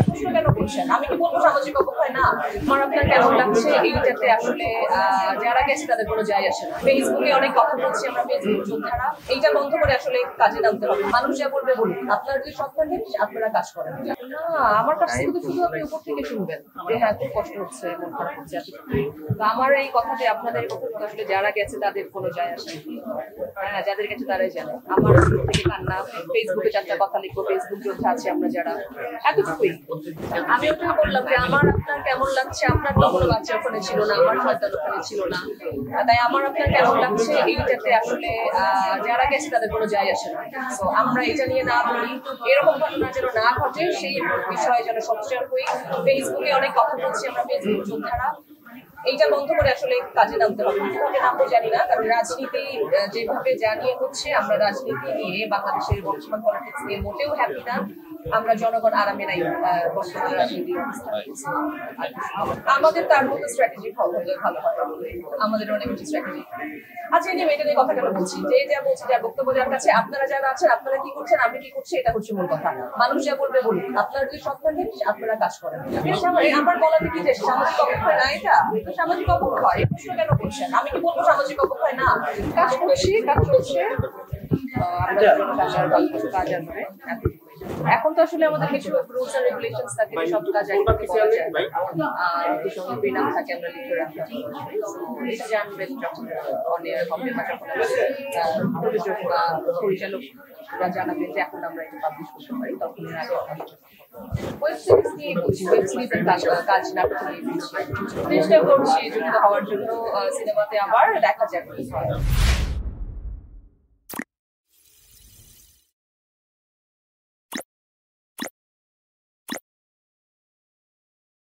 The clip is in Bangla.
প্রশ্ন কেন করছেন? আমি কি বলবো সামাজিক অবক্ষয় না? আমার আপনার কেমন লাগছে এইটাতে আসলে যারা গেছে তাদের কোনো যায় আসে না। ফেসবুকে অনেক কথা বলছি আমরা, ফেসবুক যোদ্ধারা, এইটা বন্ধ করে আসলে কাজে নামতে হবে। মানুষ যা বলবে বলুন, আপনার যদি সৎ থাকে আপনারা কাজ করেন না। আমার কাছ থেকে তো শুধু আপনি উপর থেকে শুনবেন যে হ্যাঁ খুব কষ্ট হচ্ছে, মন খারাপ হচ্ছে, তো আমার এই কথাতে আপনাদের কথা আসলে যারা গেছে তাদের কোনো যায় আসে না। হ্যাঁ, যাদের গেছে তারাই জানে। আমার থেকে কান্না, ফেসবুকে চারটা কথা লিখবো, ফেসবুক যোদ্ধা আছে আমরা যারা, এতটুকুই। আমি ওখানে বললাম যে আমার আপনার কেমন লাগছে, আপনার তো কোনো বাচ্চা ওখানে ছিল না, আমার সন্তান ওখানে ছিল না, তাই আমার আপনার কেমন লাগছে এইটাতে আসলে যারা গেছে তাদের কোনো যায় আসে না। তো আমরা এটা নিয়ে না বলি, এরকম ঘটনা যেন না ঘটে সেই বিষয়ে যেন সচেতন হই। ফেসবুকে অনেক কথা বলছি আমরা, ফেসবুক যোদ্ধারা, এইটা বন্ধ করে আসলে কাজে নামতে হবে। কিভাবে নামবো জানি না, কারণ রাজনীতি যেভাবে জানিয়ে হচ্ছে, আমরা রাজনীতি নিয়ে বাংলাদেশের বর্তমান পলিটিক্স নিয়ে মোটেও হ্যাপি না। আমরা জনগণ আরামে নাই বর্তমান রাজনীতি আমাদের তার মতো স্ট্র্যাটেজি হলে ভালো হয়। আমাদের অনেক কিছু স্ট্র্যাটেজি আচ্ছা, এই এটা নিয়ে কথা কেন বলছি, যে যা বলছি, যার বক্তব্য যার কাছে, আপনারা যারা আছেন আপনারা কি করছেন, আমি কি করছি, এটা হচ্ছে মূল কথা। মানুষ যা বলবে বলুন, আপনার যদি সৎ থাকে আপনারা কাজ করেন। আমার বলাতে কি যে সামাজিক অবক্ষয় না, এটা সামাজিক অবক্ষয়। এই প্রশ্ন কেন করছেন? আমি কি বলবো সামাজিক অবক্ষয় না? কাজ করছি, কাজ চলছে, কাজ আসবে। এখন তো আসলে আমাদের কিছু রুলস এন্ড রেগুলেশনস থাকে, সব কাজ একসাথে করা যায়। কিছু বিনাম থাকে, আমরা লিখে রাখতে হবে। এটা জানবেন যখন অনেক হবে বা যখন প্রযোজক বা পরিচালকরা জানাবেন যে এখন আমরা এটা পাবলিশ করতে পারি, তখন এর আগে ওয়েব সিরিজ নিয়ে বলছি, ওয়েব সিরিজের কাজ নাটক নিয়ে বলছি, চেষ্টা করছি যুক্ত হওয়ার জন্য সিনেমাতে। আবার দেখা যাক কি হয়।